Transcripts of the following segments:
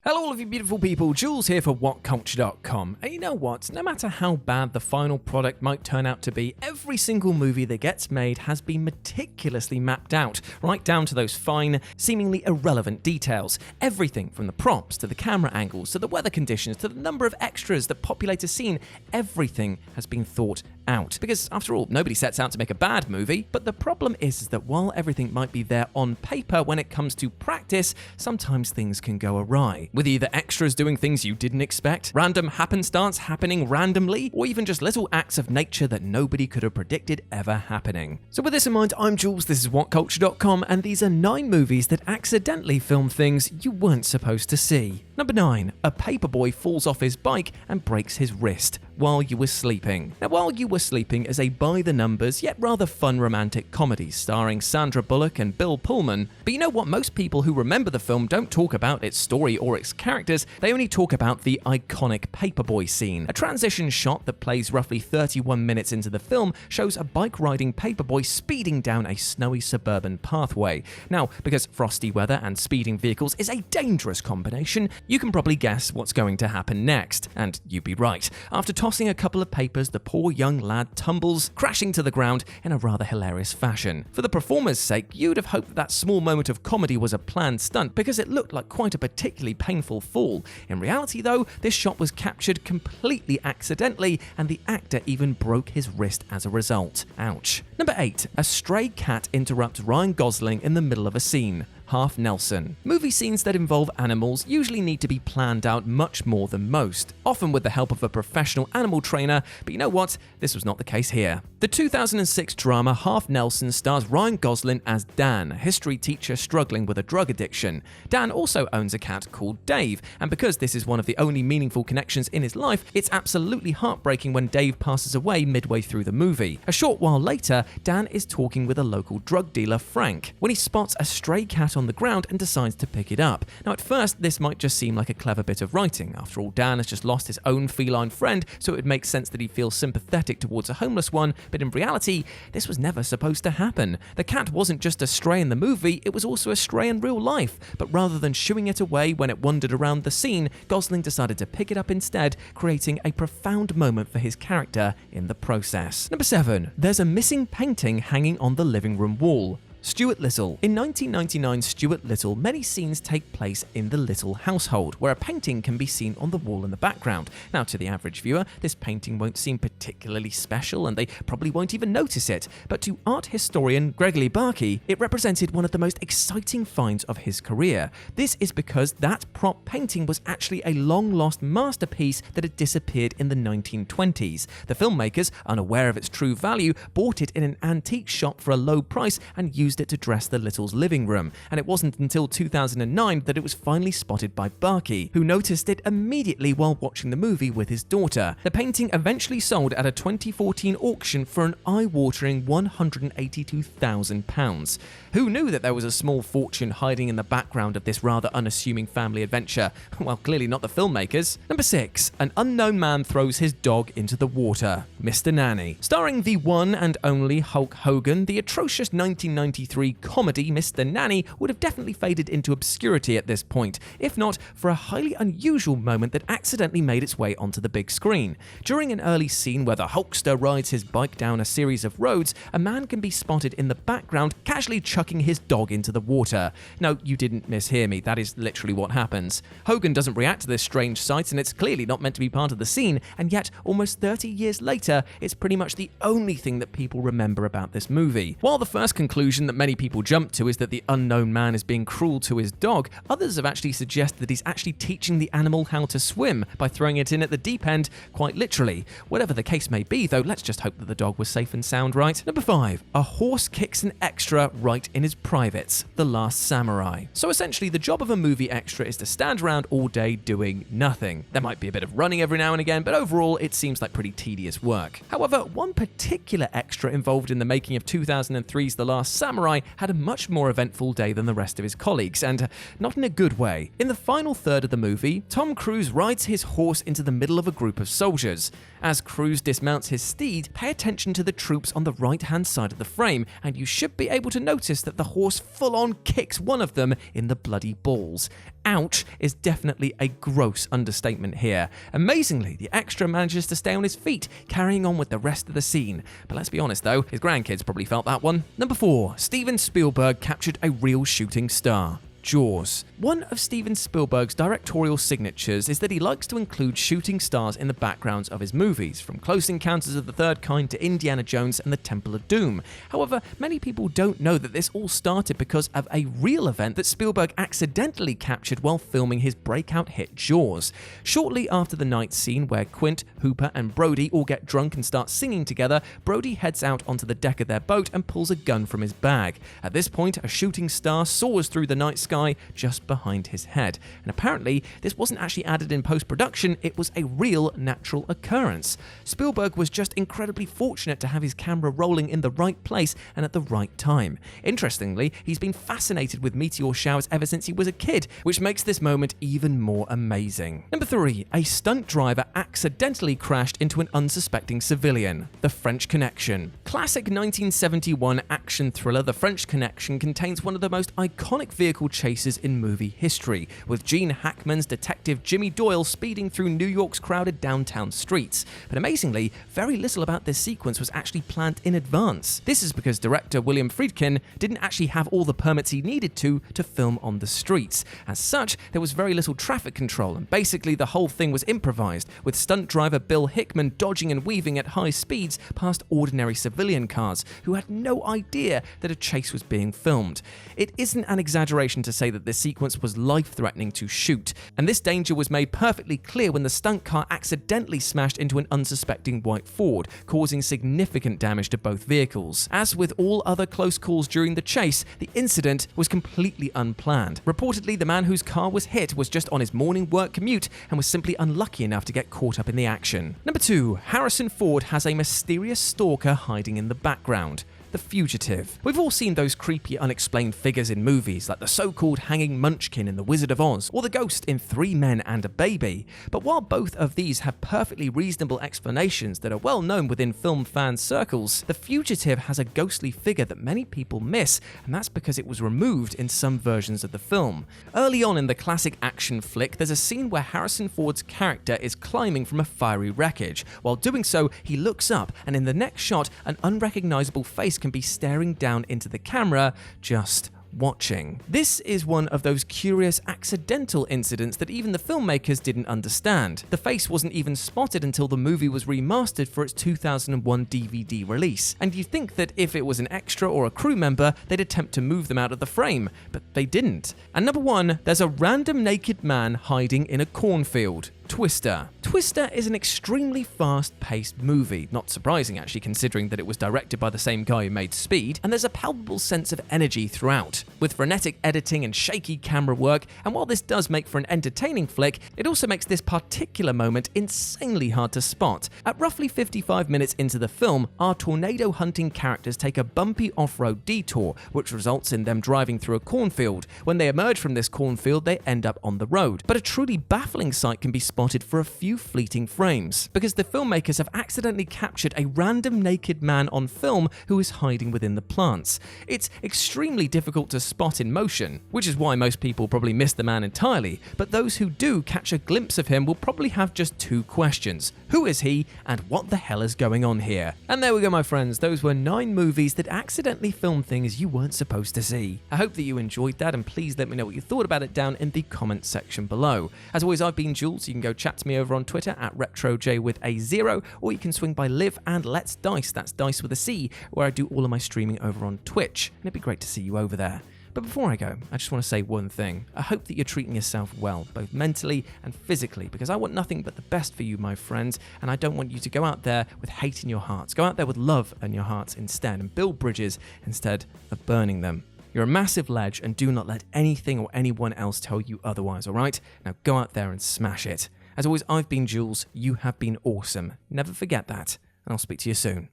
Hello all of you beautiful people, Jules here for WhatCulture.com. And you know what, no matter how bad the final product might turn out to be, every single movie that gets made has been meticulously mapped out, right down to those fine, seemingly irrelevant details. Everything from the props, to the camera angles, to the weather conditions, to the number of extras that populate a scene, everything has been thought out. Because after all, nobody sets out to make a bad movie, but the problem is that while everything might be there on paper, when it comes to practice, sometimes things can go awry. With either extras doing things you didn't expect, random happenstance happening randomly, or even just little acts of nature that nobody could have predicted ever happening. So with this in mind, I'm Jules, this is WhatCulture.com, and these are 9 movies that accidentally film things you weren't supposed to see. Number 9. A paperboy falls off his bike and breaks his wrist while you were sleeping. Now, While You Were Sleeping is a by-the-numbers yet rather fun romantic comedy starring Sandra Bullock and Bill Pullman. But you know what? Most people who remember the film don't talk about its story or its characters, they only talk about the iconic Paperboy scene. A transition shot that plays roughly 31 minutes into the film shows a bike-riding paperboy speeding down a snowy suburban pathway. Now, because frosty weather and speeding vehicles is a dangerous combination, you can probably guess what's going to happen next. And you'd be right. After tossing a couple of papers, the poor young lad tumbles, crashing to the ground in a rather hilarious fashion. For the performer's sake, you'd have hoped that small moment of comedy was a planned stunt because it looked like quite a particularly painful fall. In reality though, this shot was captured completely accidentally and the actor even broke his wrist as a result. Ouch. Number 8. A stray cat interrupts Ryan Gosling in the middle of a scene. Half Nelson. Movie scenes that involve animals usually need to be planned out much more than most, often with the help of a professional animal trainer, but you know what? This was not the case here. The 2006 drama Half Nelson stars Ryan Gosling as Dan, a history teacher struggling with a drug addiction. Dan also owns a cat called Dave, and because this is one of the only meaningful connections in his life, it's absolutely heartbreaking when Dave passes away midway through the movie. A short while later, Dan is talking with a local drug dealer, Frank, when he spots a stray cat on the ground and decides to pick it up. Now at first this might just seem like a clever bit of writing. After all, Dan has just lost his own feline friend, so it would make sense that he feels sympathetic towards a homeless one, but in reality, this was never supposed to happen. The cat wasn't just a stray in the movie, it was also a stray in real life, but rather than shooing it away when it wandered around the scene, Gosling decided to pick it up instead, creating a profound moment for his character in the process. Number 7. There's a missing painting hanging on the living room wall. Stuart Little. In 1999's Stuart Little, many scenes take place in the Little household, where a painting can be seen on the wall in the background. Now, to the average viewer, this painting won't seem particularly special and they probably won't even notice it, but to art historian Gregory Barkey, it represented one of the most exciting finds of his career. This is because that prop painting was actually a long-lost masterpiece that had disappeared in the 1920s. The filmmakers, unaware of its true value, bought it in an antique shop for a low price and used it to dress the Littles' living room, and it wasn't until 2009 that it was finally spotted by Barkey, who noticed it immediately while watching the movie with his daughter. The painting eventually sold at a 2014 auction for an eye-watering £182,000. Who knew that there was a small fortune hiding in the background of this rather unassuming family adventure? Well, clearly not the filmmakers. Number 6. An unknown man throws his dog into the water. Mr. Nanny. Starring the one and only Hulk Hogan, the atrocious 1993 comedy Mr. Nanny would have definitely faded into obscurity at this point, if not for a highly unusual moment that accidentally made its way onto the big screen. During an early scene where the Hulkster rides his bike down a series of roads, a man can be spotted in the background casually chucking his dog into the water. No, you didn't mishear me, that is literally what happens. Hogan doesn't react to this strange sight and it's clearly not meant to be part of the scene, and yet almost 30 years later, it's pretty much the only thing that people remember about this movie. While the first conclusion that many people jump to is that the unknown man is being cruel to his dog, others have actually suggested that he's actually teaching the animal how to swim by throwing it in at the deep end, quite literally. Whatever the case may be though, let's just hope that the dog was safe and sound, right? Number 5. A horse kicks an extra right in his privates. The Last Samurai. So essentially the job of a movie extra is to stand around all day doing nothing. There might be a bit of running every now and again, but overall it seems like pretty tedious work. However, one particular extra involved in the making of 2003's The Last Samurai samurai had a much more eventful day than the rest of his colleagues, and not in a good way. In the final third of the movie, Tom Cruise rides his horse into the middle of a group of soldiers. As Cruise dismounts his steed, pay attention to the troops on the right-hand side of the frame, and you should be able to notice that the horse full-on kicks one of them in the bloody balls. Ouch is definitely a gross understatement here. Amazingly, the extra manages to stay on his feet, carrying on with the rest of the scene. But let's be honest though, his grandkids probably felt that one. Number 4. Steven Spielberg captured a real shooting star. Jaws. One of Steven Spielberg's directorial signatures is that he likes to include shooting stars in the backgrounds of his movies, from Close Encounters of the Third Kind to Indiana Jones and the Temple of Doom. However, many people don't know that this all started because of a real event that Spielberg accidentally captured while filming his breakout hit Jaws. Shortly after the night scene where Quint, Hooper and Brody all get drunk and start singing together, Brody heads out onto the deck of their boat and pulls a gun from his bag. At this point, a shooting star soars through the night sky just behind his head. And apparently, this wasn't actually added in post-production, it was a real natural occurrence. Spielberg was just incredibly fortunate to have his camera rolling in the right place and at the right time. Interestingly, he's been fascinated with meteor showers ever since he was a kid, which makes this moment even more amazing. Number 3. A stunt driver accidentally crashed into an unsuspecting civilian. The French Connection. Classic 1971 action thriller The French Connection contains one of the most iconic vehicle chases in movie history, with Gene Hackman's detective Jimmy Doyle speeding through New York's crowded downtown streets. But amazingly, very little about this sequence was actually planned in advance. This is because director William Friedkin didn't actually have all the permits he needed to film on the streets. As such, there was very little traffic control, and basically the whole thing was improvised, with stunt driver Bill Hickman dodging and weaving at high speeds past ordinary civilian cars who had no idea that a chase was being filmed. It isn't an exaggeration to say that this sequence was life-threatening to shoot, and this danger was made perfectly clear when the stunt car accidentally smashed into an unsuspecting white Ford, causing significant damage to both vehicles. As with all other close calls during the chase, the incident was completely unplanned. Reportedly, the man whose car was hit was just on his morning work commute and was simply unlucky enough to get caught up in the action. Number 2. Harrison Ford has a mysterious stalker hiding in the background. The Fugitive. We've all seen those creepy, unexplained figures in movies, like the so-called hanging munchkin in The Wizard of Oz, or the ghost in Three Men and a Baby. But while both of these have perfectly reasonable explanations that are well known within film fan circles, The Fugitive has a ghostly figure that many people miss, and that's because it was removed in some versions of the film. Early on in the classic action flick, there's a scene where Harrison Ford's character is climbing from a fiery wreckage. While doing so, he looks up, and in the next shot, an unrecognizable face can be staring down into the camera, just watching. This is one of those curious accidental incidents that even the filmmakers didn't understand. The face wasn't even spotted until the movie was remastered for its 2001 DVD release, and you'd think that if it was an extra or a crew member, they'd attempt to move them out of the frame, but they didn't. And number 1, there's a random naked man hiding in a cornfield. Twister. Twister is an extremely fast-paced movie, not surprising actually considering that it was directed by the same guy who made Speed, and there's a palpable sense of energy throughout, with frenetic editing and shaky camera work, and while this does make for an entertaining flick, it also makes this particular moment insanely hard to spot. At roughly 55 minutes into the film, our tornado-hunting characters take a bumpy off-road detour, which results in them driving through a cornfield. When they emerge from this cornfield, they end up on the road. But a truly baffling sight can be spotted for a few fleeting frames, because the filmmakers have accidentally captured a random naked man on film who is hiding within the plants. It's extremely difficult to spot in motion, which is why most people probably miss the man entirely, but those who do catch a glimpse of him will probably have just 2 questions. Who is he, and what the hell is going on here? And there we go, my friends, those were 9 movies that accidentally filmed things you weren't supposed to see. I hope that you enjoyed that, and please let me know what you thought about it down in the comments section below. As always, I've been Jules. You can go chat to me over on Twitter at RetroJ with a 0, or you can swing by Live and Let's Dice, that's Dice with a C, where I do all of my streaming over on Twitch, and it'd be great to see you over there. But before I go, I just want to say one thing. I hope that you're treating yourself well, both mentally and physically, because I want nothing but the best for you, my friends, and I don't want you to go out there with hate in your hearts. Go out there with love in your hearts instead, and build bridges instead of burning them. You're a massive ledge, and do not let anything or anyone else tell you otherwise, alright? Now go out there and smash it. As always, I've been Jules, you have been awesome. Never forget that, and I'll speak to you soon.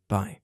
Bye.